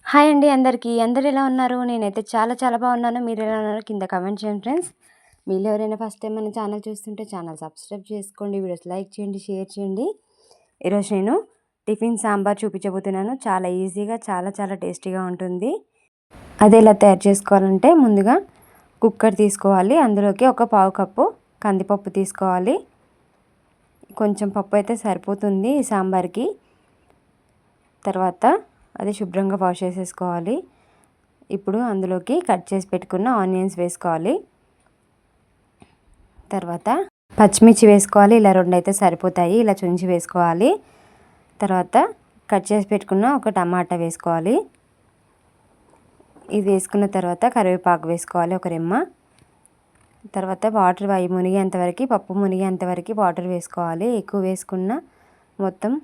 Hi అండి అందరికీ. అందరూ ఎలా ఉన్నారు? నేనైతే చాలా బాగున్నాను. మీరు ఎలా ఉన్నారో కింద కామెంట్ చేయండి ఫ్రెండ్స్. మీలో ఎవరైనా ఫస్ట్ టైం మన ఛానల్ చూస్తుంటే ఛానల్ సబ్స్క్రైబ్ చేసుకోండి. వీడియోస్ లైక్ చేయండి, షేర్ చేయండి. ఈరోజు నేను టిఫిన్ సాంబార్ చూపించబోతున్నాను. చాలా ఈజీగా చాలా టేస్టీగా ఉంటుంది. అది ఎలా తయారు చేసుకోవాలంటే ముందుగా కుక్కర్ తీసుకోవాలి. అందులోకి ఒక పావు కప్పు కందిపప్పు తీసుకోవాలి. కొంచెం పప్పు అయితే సరిపోతుంది ఈ సాంబార్కి. తర్వాత అది శుభ్రంగా వాష్ చేసేసుకోవాలి. ఇప్పుడు అందులోకి కట్ చేసి పెట్టుకున్న ఆనియన్స్ వేసుకోవాలి. తర్వాత పచ్చిమిర్చి వేసుకోవాలి. ఇలా 2 అయితే సరిపోతాయి. ఇలా చుంచి వేసుకోవాలి. తర్వాత కట్ చేసి పెట్టుకున్న ఒక టమాటా వేసుకోవాలి. ఇది వేసుకున్న తర్వాత కరివేపాకు వేసుకోవాలి ఒక రెమ్మ. తర్వాత వాటర్ మునిగేంతవరకు పప్పు మునిగేంతవరకు వాటర్ వేసుకోవాలి. ఎక్కువ వేసుకున్న మొత్తం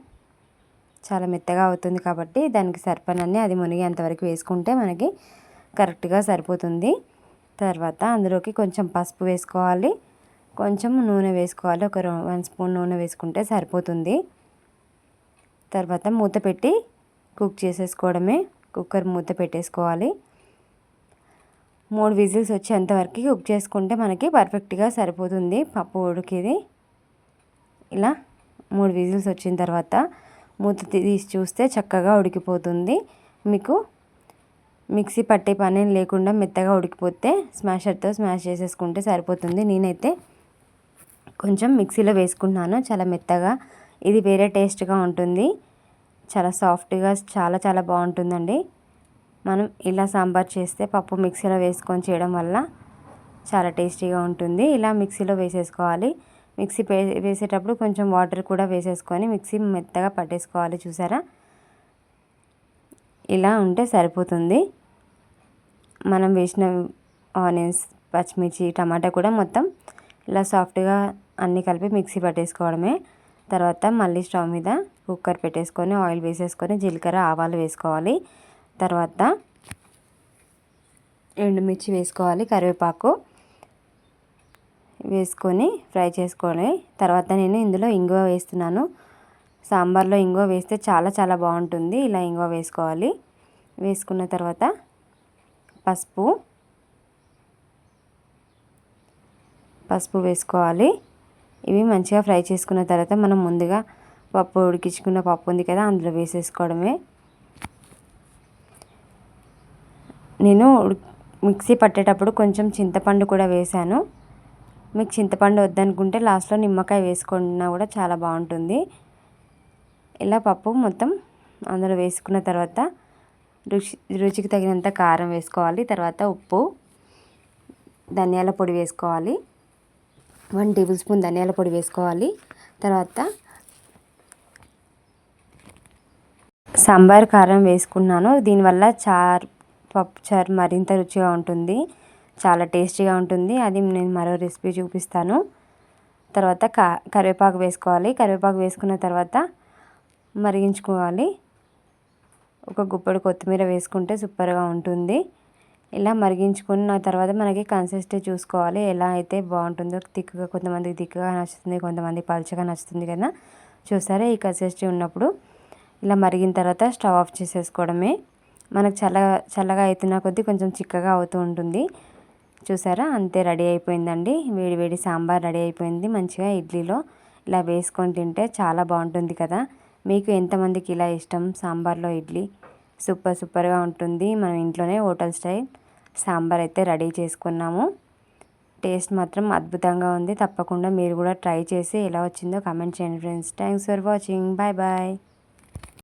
చాలా మెత్తగా అవుతుంది కాబట్టి దానికి సరిపడన్నీ అది మునిగేంతవరకు వేసుకుంటే మనకి కరెక్ట్గా సరిపోతుంది. తర్వాత అందులోకి కొంచెం పసుపు వేసుకోవాలి. కొంచెం నూనె వేసుకోవాలి. ఒక 1 స్పూన్ నూనె వేసుకుంటే సరిపోతుంది. తర్వాత మూత పెట్టి కుక్ చేసేసుకోవడమే. కుక్కర్ మూత పెట్టేసుకోవాలి. 3 విజిల్స్ వచ్చేంతవరకు కుక్ చేసుకుంటే మనకి పర్ఫెక్ట్గా సరిపోతుంది పప్పు ఉడికేది. ఇలా 3 విజిల్స్ వచ్చిన తర్వాత మూత తీసి చూస్తే చక్కగా ఉడికిపోతుంది. మీకు మిక్సీ పట్టే పని లేకుండా మెత్తగా ఉడికిపోతే స్మాషర్తో స్మాష్ చేసేసుకుంటే సరిపోతుంది. నేనైతే కొంచెం మిక్సీలో వేసుకున్నాను. చాలా మెత్తగా ఇది వేరే టేస్ట్గా ఉంటుంది. చాలా సాఫ్ట్గా చాలా బాగుంటుందండి. మనం ఇలా సాంబార్ చేస్తే పప్పు మిక్సీలో వేసుకొని చేయడం వల్ల చాలా టేస్టీగా ఉంటుంది. ఇలా మిక్సీలో వేసేసుకోవాలి. మిక్సీ వేసేటప్పుడు కొంచెం వాటర్ కూడా వేసేసుకొని మిక్సీ మెత్తగా పట్టేసుకోవాలి. చూసారా, ఇలా ఉంటే సరిపోతుంది. మనం వేసిన ఆనియన్స్, పచ్చిమిర్చి, టమాటా కూడా మొత్తం ఇలా సాఫ్ట్గా అన్నీ కలిపి మిక్సీ పట్టేసుకోవడమే. తర్వాత మళ్ళీ స్టవ్ మీద కుక్కర్ పెట్టేసుకొని ఆయిల్ వేసేసుకొని జీలకర్ర, ఆవాలు వేసుకోవాలి. తర్వాత ఎండుమిర్చి వేసుకోవాలి, కరివేపాకు వేసుకొని ఫ్రై చేసుకోవాలి. తర్వాత నేను ఇందులో ఇంగువ వేస్తున్నాను. సాంబార్లో ఇంగువ వేస్తే చాలా బాగుంటుంది. ఇలా ఇంగువ వేసుకోవాలి. వేసుకున్న తర్వాత పసుపు వేసుకోవాలి. ఇవి మంచిగా ఫ్రై చేసుకున్న తర్వాత మనం ముందుగా పప్పు ఉడికించుకున్న పప్పు ఉంది కదా, అందులో వేసేసుకోవడమే. నేను మిక్సీ పట్టేటప్పుడు కొంచెం చింతపండు కూడా వేసాను. మీకు చింతపండు వద్దనుకుంటే లాస్ట్లో నిమ్మకాయ వేసుకున్నా కూడా చాలా బాగుంటుంది. ఇలా పప్పు మొత్తం అందులో వేసుకున్న తర్వాత రుచికి తగినంత కారం వేసుకోవాలి. తర్వాత ఉప్పు, ధనియాల పొడి వేసుకోవాలి. 1 టేబుల్ స్పూన్ ధనియాల పొడి వేసుకోవాలి. తర్వాత సాంబార్ కారం వేసుకున్నాను. దీనివల్ల పప్పు చారు మరింత రుచిగా ఉంటుంది. చాలా టేస్టీగా ఉంటుంది. అది నేను మరో రెసిపీ చూపిస్తాను. తర్వాత కరివేపాకు వేసుకోవాలి. కరివేపాకు వేసుకున్న తర్వాత మరిగించుకోవాలి. ఒక గుప్పెడు కొత్తిమీర వేసుకుంటే సూపర్గా ఉంటుంది. ఇలా మరిగించుకున్న తర్వాత మనకి కన్సిస్టెన్సీ చూసుకోవాలి. ఎలా అయితే బాగుంటుందో, తిక్కుగా, కొంతమందికి తిక్కుగా నచ్చుతుంది, కొంతమంది పలుచగా నచ్చుతుంది కదా. చూసారా, ఈ కన్సిస్టెన్సీ ఉన్నప్పుడు ఇలా మరిగిన తర్వాత స్టవ్ ఆఫ్ చేసేసుకోవడమే. మనకు చల్లగా అవుతున్న కొద్దీ కొంచెం చిక్కగా అవుతూ ఉంటుంది. చూసారా, అంతే, రెడీ అయిపోయిందండి. వేడి సాంబార్ రెడీ అయిపోయింది. మంచిగా ఇడ్లీలో ఇలా వేసుకొని తింటే చాలా బాగుంటుంది కదా. మీకు ఎంతమందికి ఇలా ఇష్టం సాంబార్లో ఇడ్లీ? సూపర్గా ఉంటుంది. మనం ఇంట్లోనే హోటల్ స్టైల్ సాంబార్ అయితే రెడీ చేసుకున్నాము. టేస్ట్ మాత్రం అద్భుతంగా ఉంది. తప్పకుండా మీరు కూడా ట్రై చేసి ఎలా వచ్చిందో కామెంట్ చేయండి friends. Thanks for watching. Bye.